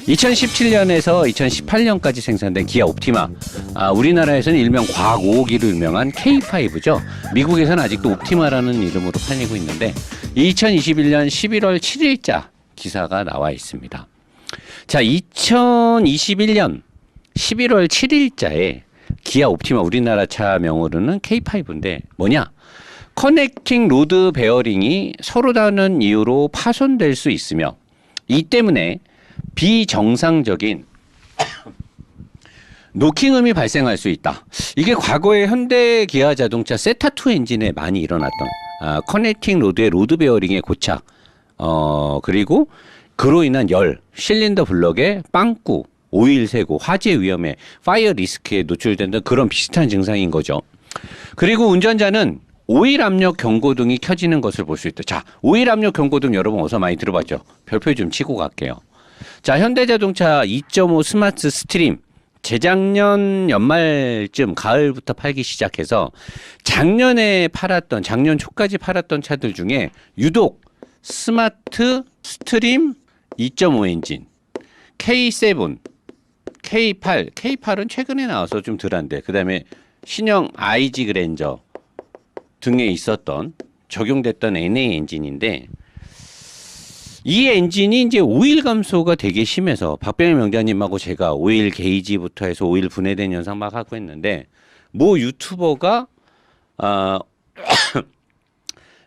2017년에서 2018년까지 생산된 기아 옵티마. 우리나라에서는 일명 과학 5호기로 유명한 K5죠. 미국에서는 아직도 옵티마라는 이름으로 팔리고 있는데 2021년 11월 7일자 기사가 나와 있습니다. 자, 2021년 11월 7일자에 기아 옵티마 우리나라 차 명으로는 K5인데 뭐냐? 커넥팅 로드 베어링이 서로 다른 이유로 파손될 수 있으며 이 때문에 비정상적인 노킹음이 발생할 수 있다. 이게 과거에 현대 기아 자동차 세타2 엔진에 많이 일어났던 커넥팅 로드의 로드 베어링의 고착, 그리고 그로 인한 열, 실린더 블럭의 빵꾸, 오일 새고, 화재 위험에, 파이어 리스크에 노출된다 그런 비슷한 증상인 거죠. 그리고 운전자는 오일 압력 경고등이 켜지는 것을 볼 수 있다. 자, 오일 압력 경고등 여러분 어서 많이 들어봤죠? 별표 좀 치고 갈게요. 자, 현대자동차 2.5 스마트 스트림 재작년 연말쯤 가을부터 팔기 시작해서 작년 초까지 팔았던 차들 중에 유독 스마트 스트림 2.5 엔진, K7, K8, K8은 최근에 나와서 좀 덜한데 그 다음에 신형 IG 그랜저 등에 있었던 적용됐던 NA 엔진인데 이 엔진이 이제 오일 감소가 되게 심해서 박병일 명장님하고 제가 오일 게이지부터 해서 오일 분해된 현상 막 하고 했는데 모 유튜버가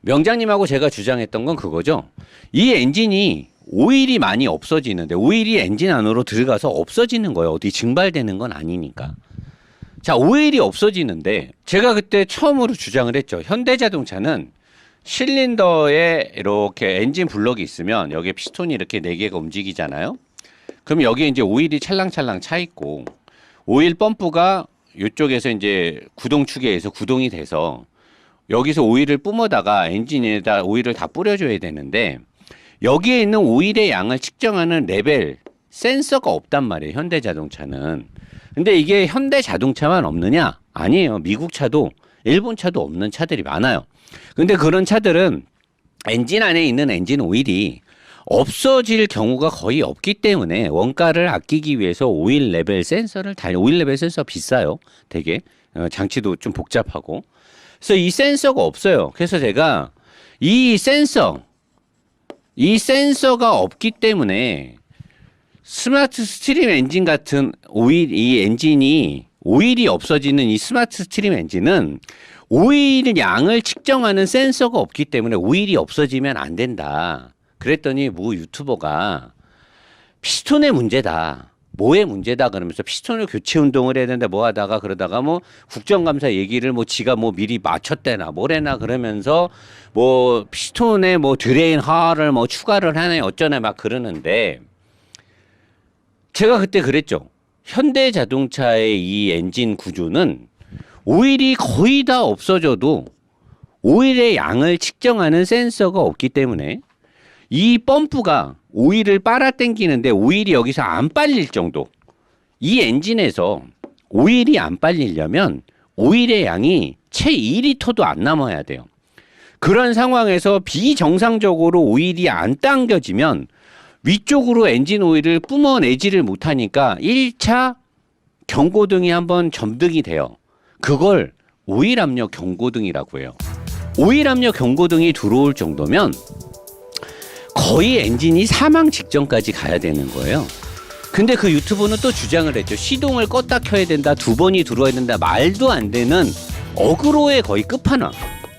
명장님하고 제가 주장했던 건 그거죠. 이 엔진이 오일이 많이 없어지는데 오일이 엔진 안으로 들어가서 없어지는 거예요. 어디 증발되는 건 아니니까. 자, 오일이 없어지는데 제가 그때 처음으로 주장을 했죠. 현대자동차는 실린더에 이렇게 엔진 블럭이 있으면 여기에 피스톤이 이렇게 4개가 움직이잖아요. 그럼 여기에 이제 오일이 찰랑찰랑 차 있고 오일 펌프가 이쪽에서 이제 구동축에 의해서 구동이 돼서 여기서 오일을 뿜어다가 엔진에다 오일을 다 뿌려줘야 되는데 여기에 있는 오일의 양을 측정하는 레벨 센서가 없단 말이에요. 현대자동차는. 근데 이게 현대자동차만 없느냐? 아니에요. 미국 차도 일본 차도 없는 차들이 많아요. 근데 그런 차들은 엔진 안에 있는 엔진 오일이 없어질 경우가 거의 없기 때문에 원가를 아끼기 위해서 오일 레벨 센서를 오일 레벨 센서 비싸요. 되게 장치도 좀 복잡하고. 그래서 이 센서가 없어요. 그래서 제가 이 센서가 없기 때문에 스마트 스트림 엔진 같은 이 엔진이 오일이 없어지는 이 스마트 스트림 엔진은 오일 양을 측정하는 센서가 없기 때문에 오일이 없어지면 안 된다. 그랬더니 모 유튜버가 피스톤의 문제다. 뭐의 문제다 그러면서 피스톤을 교체 운동을 해야 된다 뭐 하다가 그러다가 뭐 국정감사 얘기를 뭐 지가 뭐 미리 맞췄대나 뭐래나 그러면서 뭐 피스톤에 뭐 드레인 하를 뭐 추가를 하네 어쩌네 막 그러는데 제가 그때 그랬죠. 현대자동차의 이 엔진 구조는 오일이 거의 다 없어져도 오일의 양을 측정하는 센서가 없기 때문에 이 펌프가 오일을 빨아당기는데 오일이 여기서 안 빨릴 정도. 이 엔진에서 오일이 안 빨리려면 오일의 양이 채 2리터도 안 남아야 돼요. 그런 상황에서 비정상적으로 오일이 안 당겨지면 위쪽으로 엔진 오일을 뿜어내지를 못하니까 1차 경고등이 한번 점등이 돼요. 그걸 오일 압력 경고등이라고 해요. 오일 압력 경고등이 들어올 정도면 거의 엔진이 사망 직전까지 가야 되는 거예요. 근데 그 유튜브는 또 주장을 했죠. 시동을 껐다 켜야 된다. 2번이 들어와야 된다. 말도 안 되는 어그로의 거의 끝판왕.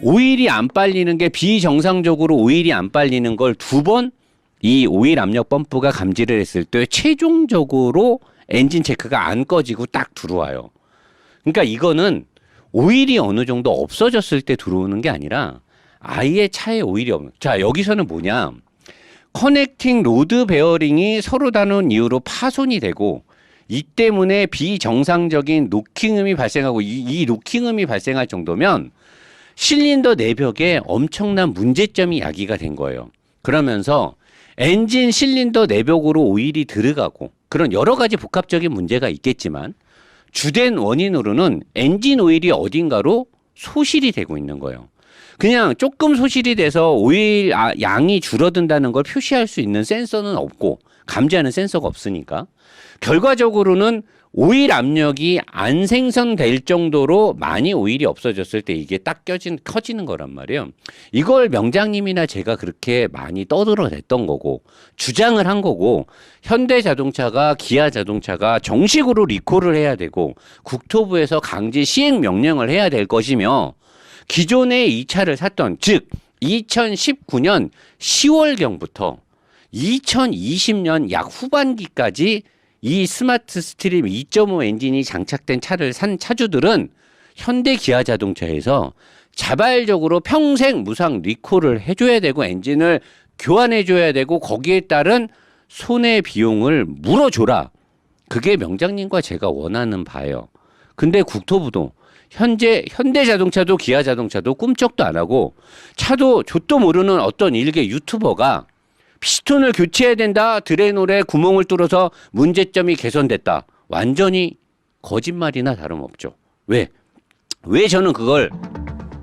오일이 안 빨리는 게 비정상적으로 오일이 안 빨리는 걸 2번 이 오일 압력 펌프가 감지를 했을 때 최종적으로 엔진 체크가 안 꺼지고 딱 들어와요. 그러니까 이거는 오일이 어느 정도 없어졌을 때 들어오는 게 아니라 아예 차에 오일이 없는. 자, 여기서는 뭐냐? 커넥팅 로드 베어링이 서로 다른 이유로 파손이 되고 이 때문에 비정상적인 노킹음이 발생하고 이 노킹음이 발생할 정도면 실린더 내벽에 엄청난 문제점이 야기가 된 거예요. 그러면서 엔진 실린더 내벽으로 오일이 들어가고 그런 여러 가지 복합적인 문제가 있겠지만 주된 원인으로는 엔진 오일이 어딘가로 소실이 되고 있는 거예요. 그냥 조금 소실이 돼서 오일 양이 줄어든다는 걸 표시할 수 있는 센서는 없고 감지하는 센서가 없으니까. 결과적으로는 오일 압력이 안 생성될 정도로 많이 오일이 없어졌을 때 이게 딱 커지는 거란 말이에요. 이걸 명장님이나 제가 그렇게 많이 떠들어댔던 거고 주장을 한 거고 현대자동차가 기아자동차가 정식으로 리콜을 해야 되고 국토부에서 강제 시행 명령을 해야 될 것이며 기존에 이 차를 샀던 즉 2019년 10월경부터 2020년 약 후반기까지 이 스마트 스트림 2.5 엔진이 장착된 차를 산 차주들은 현대 기아자동차에서 자발적으로 평생 무상 리콜을 해줘야 되고 엔진을 교환해줘야 되고 거기에 따른 손해 비용을 물어줘라. 그게 명장님과 제가 원하는 바예요. 근데 국토부도 현대자동차도 기아자동차도 꿈쩍도 안 하고 차도 좆도 모르는 어떤 일개 유튜버가 피스톤을 교체해야 된다. 드레놀에 구멍을 뚫어서 문제점이 개선됐다. 완전히 거짓말이나 다름없죠. 왜 저는 그걸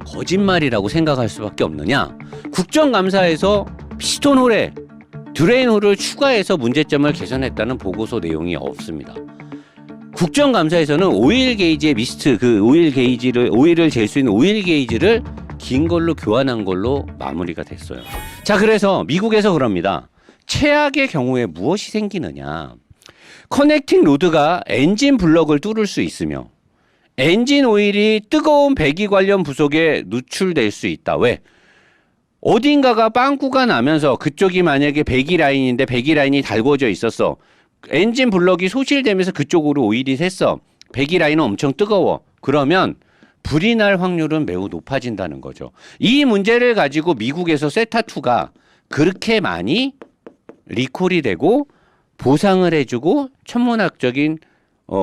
거짓말이라고 생각할 수밖에 없느냐. 국정감사에서 피스톤 홀에 드레인홀을 추가해서 문제점을 개선했다는 보고서 내용이 없습니다. 국정감사에서는 오일 게이지의 미스트, 오일을 잴 수 있는 오일 게이지를 긴 걸로 교환한 걸로 마무리가 됐어요. 자, 그래서 미국에서 그럽니다. 최악의 경우에 무엇이 생기느냐. 커넥팅 로드가 엔진 블럭을 뚫을 수 있으며 엔진 오일이 뜨거운 배기 관련 부속에 누출될 수 있다. 왜? 어딘가가 빵꾸가 나면서 그쪽이 만약에 배기 라인인데 배기 라인이 달궈져 있었어. 엔진 블럭이 소실되면서 그쪽으로 오일이 샜어. 배기 라인은 엄청 뜨거워. 그러면 불이 날 확률은 매우 높아진다는 거죠. 이 문제를 가지고 미국에서 세타2가 그렇게 많이 리콜이 되고 보상을 해주고 천문학적인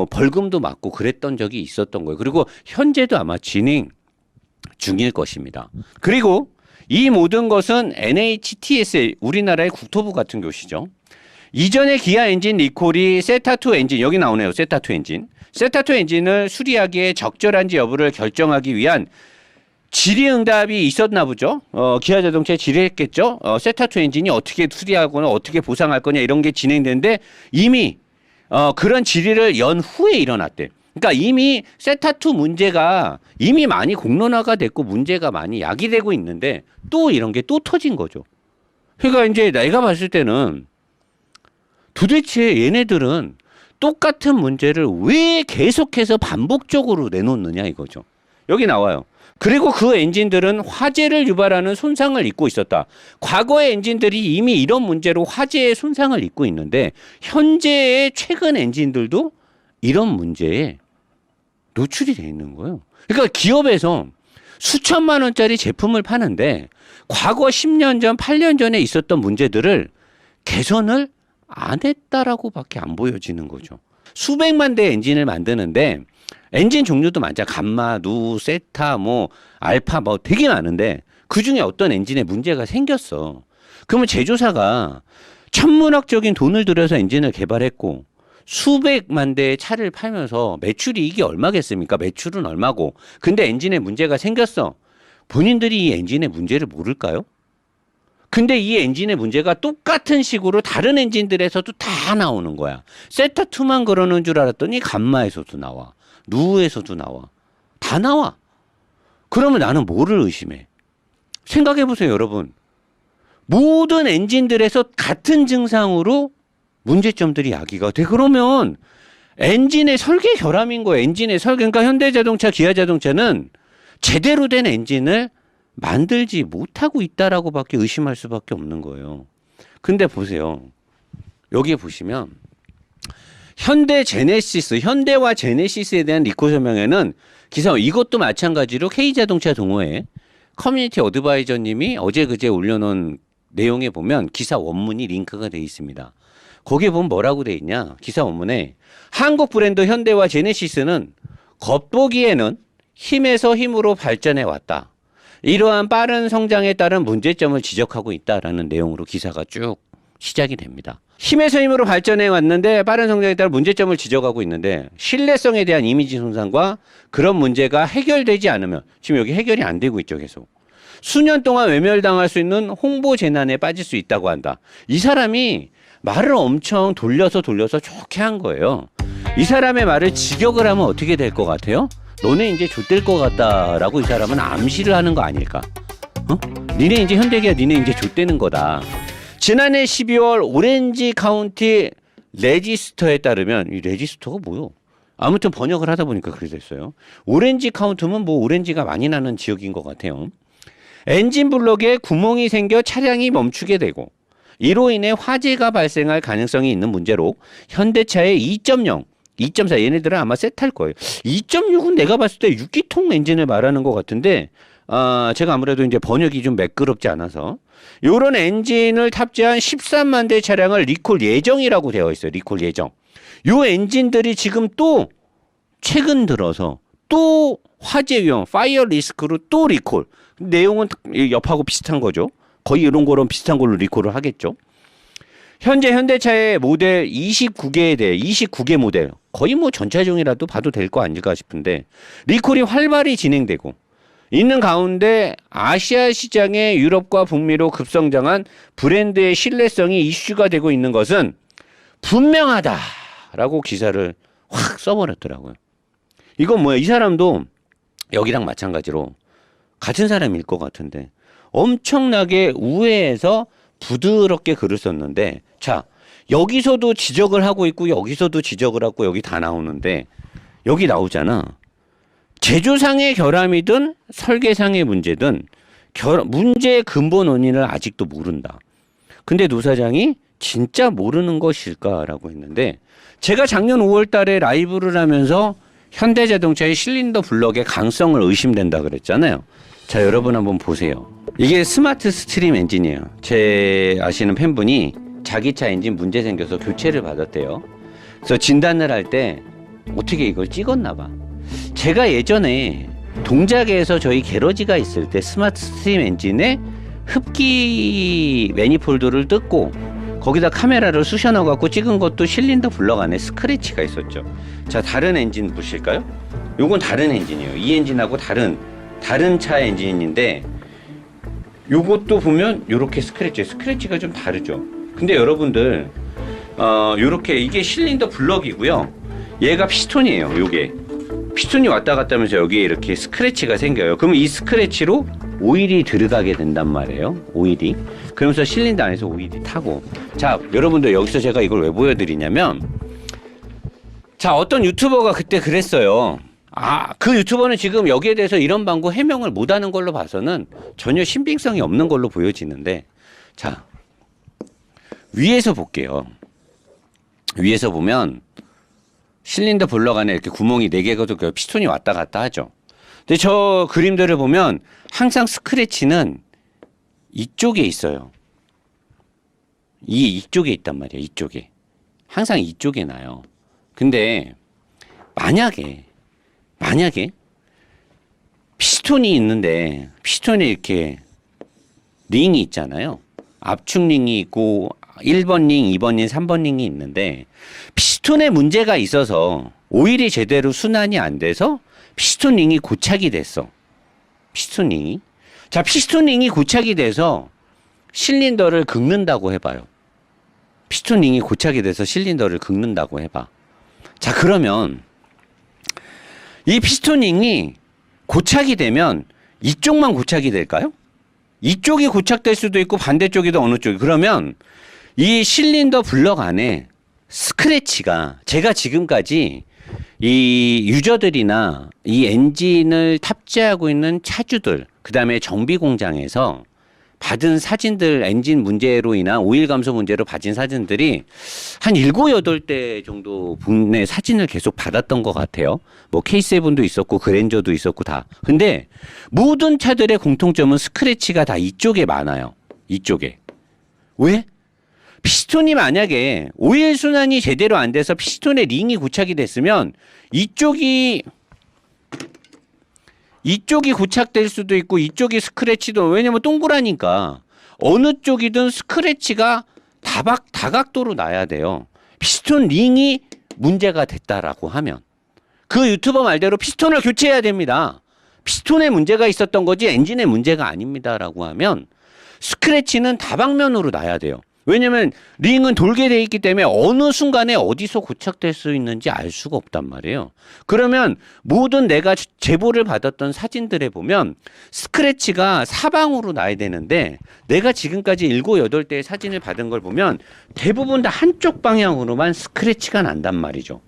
벌금도 맞고 그랬던 적이 있었던 거예요. 그리고 현재도 아마 진행 중일 것입니다. 그리고 이 모든 것은 NHTSA 우리나라의 국토부 같은 곳이죠. 이전의 기아 엔진 리콜이 세타2 엔진 여기 나오네요. 세타2 엔진. 세타2 엔진을 수리하기에 적절한지 여부를 결정하기 위한 질의응답이 있었나 보죠. 기아자동차에 질의했겠죠. 세타2 엔진이 어떻게 수리하거나 어떻게 보상할 거냐 이런 게 진행되는데 이미 그런 질의를 연 후에 일어났대. 그러니까 이미 세타2 문제가 이미 많이 공론화가 됐고 문제가 많이 야기되고 있는데 또 이런 게 또 터진 거죠. 그러니까 이제 내가 봤을 때는 도대체 얘네들은 똑같은 문제를 왜 계속해서 반복적으로 내놓느냐 이거죠. 여기 나와요. 그리고 그 엔진들은 화재를 유발하는 손상을 입고 있었다. 과거의 엔진들이 이미 이런 문제로 화재의 손상을 입고 있는데 현재의 최근 엔진들도 이런 문제에 노출이 돼 있는 거예요. 그러니까 기업에서 수천만 원짜리 제품을 파는데 과거 10년 전, 8년 전에 있었던 문제들을 개선을 안 했다라고밖에 안 보여지는 거죠. 수백만 대의 엔진을 만드는데 엔진 종류도 많죠. 감마, 누, 세타, 알파 되게 많은데 그중에 어떤 엔진에 문제가 생겼어. 그러면 제조사가 천문학적인 돈을 들여서 엔진을 개발했고 수백만 대의 차를 팔면서 매출이 이게 얼마겠습니까? 매출은 얼마고. 근데 엔진에 문제가 생겼어. 본인들이 이 엔진의 문제를 모를까요? 근데 이 엔진의 문제가 똑같은 식으로 다른 엔진들에서도 다 나오는 거야. 세타2만 그러는 줄 알았더니 감마에서도 나와. 누에서도 나와. 다 나와. 그러면 나는 뭐를 의심해? 생각해보세요, 여러분. 모든 엔진들에서 같은 증상으로 문제점들이 야기가 돼. 그러면 엔진의 설계 결함인 거예요. 엔진의 설계. 그러니까 현대자동차, 기아자동차는 제대로 된 엔진을 만들지 못하고 있다라고밖에 의심할 수밖에 없는 거예요. 근데 보세요. 여기 보시면 현대와 제네시스에 대한 리콜 설명에는 기사 이것도 마찬가지로 K자동차 동호회 커뮤니티 어드바이저님이 어제 그제 올려놓은 내용에 보면 기사 원문이 링크가 돼 있습니다. 거기에 보면 뭐라고 돼 있냐? 기사 원문에 한국 브랜드 현대와 제네시스는 겉보기에는 힘에서 힘으로 발전해 왔다. 이러한 빠른 성장에 따른 문제점을 지적하고 있다라는 내용으로 기사가 쭉 시작이 됩니다. 힘에서 힘으로 발전해 왔는데 빠른 성장에 따른 문제점을 지적하고 있는데 신뢰성에 대한 이미지 손상과 그런 문제가 해결되지 않으면 지금 여기 해결이 안 되고 있죠. 계속. 수년 동안 외면당할 수 있는 홍보 재난에 빠질 수 있다고 한다. 이 사람이 말을 엄청 돌려서 좋게 한 거예요. 이 사람의 말을 직역을 하면 어떻게 될 것 같아요? 너네 이제 좆될 것 같다라고 이 사람은 암시를 하는 거 아닐까? 니네 이제 현대기아 니네 이제 좆되는 거다. 지난해 12월 오렌지 카운티 레지스터에 따르면 이 레지스터가 뭐요? 아무튼 번역을 하다 보니까 그렇게 됐어요. 오렌지 카운티면 뭐 오렌지가 많이 나는 지역인 것 같아요. 엔진 블록에 구멍이 생겨 차량이 멈추게 되고 이로 인해 화재가 발생할 가능성이 있는 문제로 현대차의 2.0, 2.4 얘네들은 아마 세트할 거예요. 2.6은 내가 봤을 때 6기통 엔진을 말하는 것 같은데 제가 아무래도 이제 번역이 좀 매끄럽지 않아서 이런 엔진을 탑재한 13만 대 차량을 리콜 예정이라고 되어 있어요. 리콜 예정. 요 엔진들이 지금 또 최근 들어서 또 화재 위험, 파이어 리스크로 또 리콜. 내용은 옆하고 비슷한 거죠. 거의 이런 거랑 비슷한 걸로 리콜을 하겠죠. 현재 현대차의 모델 29개에 대해 29개 모델 거의 뭐 전차종이라도 봐도 될 거 아닐까 싶은데 리콜이 활발히 진행되고 있는 가운데 아시아 시장의 유럽과 북미로 급성장한 브랜드의 신뢰성이 이슈가 되고 있는 것은 분명하다라고 기사를 확 써버렸더라고요. 이건 뭐야? 이 사람도 여기랑 마찬가지로 같은 사람일 것 같은데 엄청나게 우회해서 부드럽게 글을 썼는데 자 여기서도 지적을 하고 있고 여기서도 지적을 하고 여기 다 나오는데 여기 나오잖아. 제조상의 결함이든 설계상의 문제든 문제의 근본 원인을 아직도 모른다. 근데 노 사장이 진짜 모르는 것일까라고 했는데 제가 작년 5월 달에 라이브를 하면서 현대자동차의 실린더 블럭의 강성을 의심된다 그랬잖아요. 자, 여러분 한번 보세요. 이게 스마트 스트림 엔진이에요. 제 아시는 팬분이 자기 차 엔진 문제 생겨서 교체를 받았대요. 그래서 진단을 할 때 어떻게 이걸 찍었나 봐. 제가 예전에 동작에서 저희 게러지가 있을 때 스마트 스트림 엔진에 흡기 매니폴드를 뜯고 거기다 카메라를 쑤셔 넣어 갖고 찍은 것도 실린더 블럭 안에 스크래치가 있었죠. 자, 다른 엔진 보실까요? 요건 다른 엔진이에요. 이 엔진하고 다른 차 엔진인데 요것도 보면 요렇게 스크래치가 좀 다르죠. 근데 여러분들 요렇게 이게 실린더 블럭이고요. 얘가 피스톤이에요. 요게 피스톤이 왔다 갔다 하면서 여기에 이렇게 스크래치가 생겨요. 그러면 이 스크래치로 오일이 들어가게 된단 말이에요. 오일이. 그러면서 실린더 안에서 오일이 타고. 자, 여러분들 여기서 제가 이걸 왜 보여드리냐면 자, 어떤 유튜버가 그때 그랬어요. 그 유튜버는 지금 여기에 대해서 이런 방구 해명을 못하는 걸로 봐서는 전혀 신빙성이 없는 걸로 보여지는데 자, 위에서 볼게요. 위에서 보면 실린더 블럭 안에 이렇게 구멍이 4개가 피스톤이 왔다 갔다 하죠. 근데 저 그림들을 보면 항상 스크래치는 이쪽에 있어요. 이쪽에 있단 말이에요. 이쪽에. 항상 이쪽에 나요. 근데 만약에 피스톤이 있는데 피스톤에 이렇게 링이 있잖아요. 압축 링이 있고 1번 링, 2번 링, 3번 링이 있는데 피스톤에 문제가 있어서 오일이 제대로 순환이 안 돼서 피스톤 링이 고착이 됐어. 피스톤 링이. 자, 피스톤 링이 고착이 돼서 실린더를 긁는다고 해봐요. 피스톤 링이 고착이 돼서 실린더를 긁는다고 해봐. 자, 그러면 이 피스톤 링이 고착이 되면 이쪽만 고착이 될까요? 이쪽이 고착될 수도 있고 반대쪽이도 어느 쪽이. 그러면 이 실린더 블럭 안에 스크래치가 제가 지금까지 이 유저들이나 이 엔진을 탑재하고 있는 차주들, 그 다음에 정비 공장에서 받은 사진들, 엔진 문제로 인한 오일 감소 문제로 받은 사진들이 한 7, 8대 정도 분의 사진을 계속 받았던 것 같아요. 뭐 K7도 있었고 그랜저도 있었고 다. 근데 모든 차들의 공통점은 스크래치가 다 이쪽에 많아요. 이쪽에. 왜? 피스톤이 만약에 오일 순환이 제대로 안 돼서 피스톤에 링이 고착이 됐으면 이쪽이 고착될 수도 있고 이쪽이 스크래치도, 왜냐면 동그라니까 어느 쪽이든 스크래치가 다각도로 나야 돼요. 피스톤 링이 문제가 됐다라고 하면 그 유튜버 말대로 피스톤을 교체해야 됩니다. 피스톤에 문제가 있었던 거지 엔진에 문제가 아닙니다라고 하면 스크래치는 다방면으로 나야 돼요. 왜냐면 링은 돌게 돼 있기 때문에 어느 순간에 어디서 고착될 수 있는지 알 수가 없단 말이에요. 그러면 모든 내가 제보를 받았던 사진들에 보면 스크래치가 사방으로 나야 되는데 내가 지금까지 7, 8대의 사진을 받은 걸 보면 대부분 다 한쪽 방향으로만 스크래치가 난단 말이죠.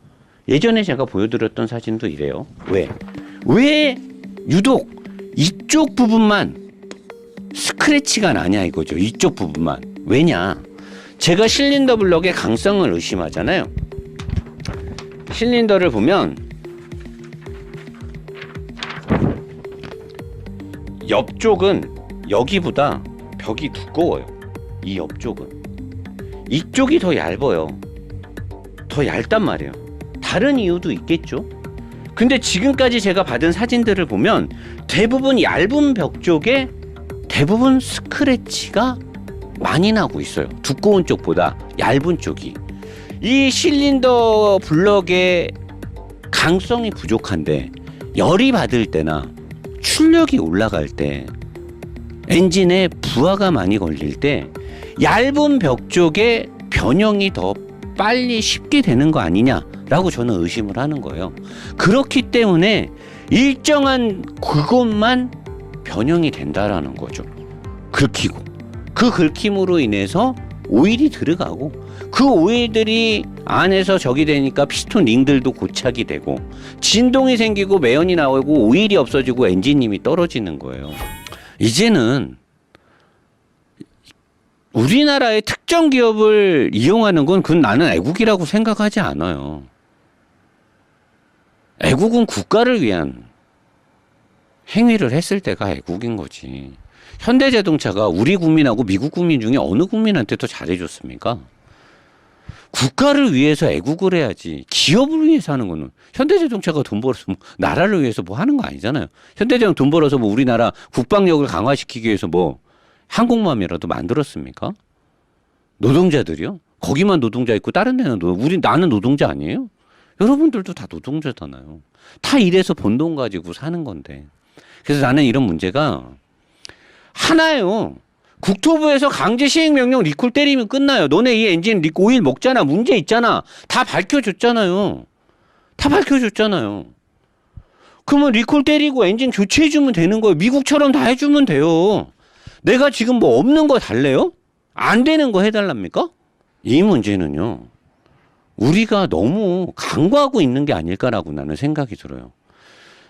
예전에 제가 보여드렸던 사진도 이래요. 왜 유독 이쪽 부분만 스크래치가 나냐 이거죠. 이쪽 부분만. 왜냐? 제가 실린더 블럭의 강성을 의심하잖아요. 실린더를 보면 옆쪽은 여기보다 벽이 두꺼워요. 이 옆쪽은. 이쪽이 더 얇아요. 더 얇단 말이에요. 다른 이유도 있겠죠. 근데 지금까지 제가 받은 사진들을 보면 대부분 얇은 벽 쪽에 대부분 스크래치가 많이 나고 있어요. 두꺼운 쪽보다 얇은 쪽이. 이 실린더 블럭의 강성이 부족한데 열이 받을 때나 출력이 올라갈 때 엔진에 부하가 많이 걸릴 때 얇은 벽 쪽에 변형이 더 빨리 쉽게 되는 거 아니냐라고 저는 의심을 하는 거예요. 그렇기 때문에 일정한 그것만 변형이 된다라는 거죠. 긁히고. 그 긁힘으로 인해서 오일이 들어가고 그 오일들이 안에서 적이 되니까 피스톤 링들도 고착이 되고 진동이 생기고 매연이 나오고 오일이 없어지고 엔진님이 떨어지는 거예요. 이제는 우리나라의 특정 기업을 이용하는 건 그건 나는 애국이라고 생각하지 않아요. 애국은 국가를 위한 행위를 했을 때가 애국인 거지. 현대자동차가 우리 국민하고 미국 국민 중에 어느 국민한테 더 잘해줬습니까? 국가를 위해서 애국을 해야지. 기업을 위해서 하는 거는 현대자동차가 돈 벌어서 뭐 나라를 위해서 뭐 하는 거 아니잖아요. 현대자동 돈 벌어서 뭐 우리나라 국방력을 강화시키기 위해서 뭐 항공모함이라도 만들었습니까? 노동자들이요? 거기만 노동자 있고 다른 데는 나는 노동자 아니에요? 여러분들도 다 노동자잖아요. 다 일해서 번 돈 가지고 사는 건데. 그래서 나는 이런 문제가 하나예요. 국토부에서 강제 시행명령 리콜 때리면 끝나요. 너네 이 엔진 오일 먹잖아. 문제 있잖아. 다 밝혀줬잖아요. 다 밝혀줬잖아요. 그러면 리콜 때리고 엔진 교체해주면 되는 거예요. 미국처럼 다 해주면 돼요. 내가 지금 뭐 없는 거 달래요? 안 되는 거 해달랍니까? 이 문제는요. 우리가 너무 간과하고 있는 게 아닐까라고 나는 생각이 들어요.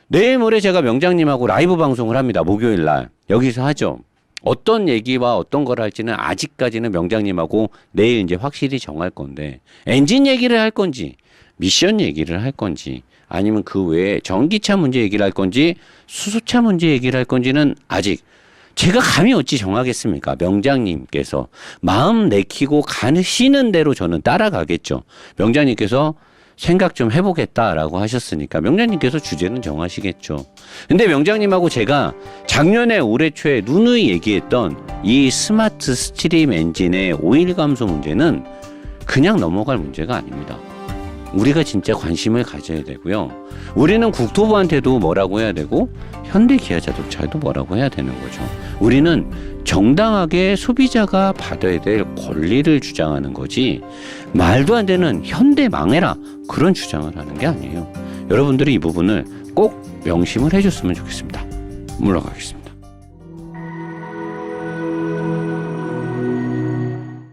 내일 모레 제가 명장님하고 라이브 방송을 합니다. 목요일 날. 여기서 하죠. 어떤 얘기와 어떤 걸 할지는 아직까지는 명장님하고 내일 이제 확실히 정할 건데 엔진 얘기를 할 건지 미션 얘기를 할 건지 아니면 그 외에 전기차 문제 얘기를 할 건지 수소차 문제 얘기를 할 건지는 아직 제가 감히 어찌 정하겠습니까? 명장님께서 마음 내키고 가시는 대로 저는 따라가겠죠. 명장님께서 생각 좀 해보겠다라고 하셨으니까 명장님께서 주제는 정하시겠죠. 근데 명장님하고 제가 작년에 올해 초에 누누이 얘기했던 이 스마트 스트림 엔진의 오일 감소 문제는 그냥 넘어갈 문제가 아닙니다. 우리가 진짜 관심을 가져야 되고요. 우리는 국토부한테도 뭐라고 해야 되고 현대 기아 자동차에도 뭐라고 해야 되는 거죠. 우리는 정당하게 소비자가 받아야 될 권리를 주장하는 거지 말도 안 되는 현대 망해라 그런 주장을 하는 게 아니에요. 여러분들이 이 부분을 꼭 명심을 해줬으면 좋겠습니다. 물러가겠습니다.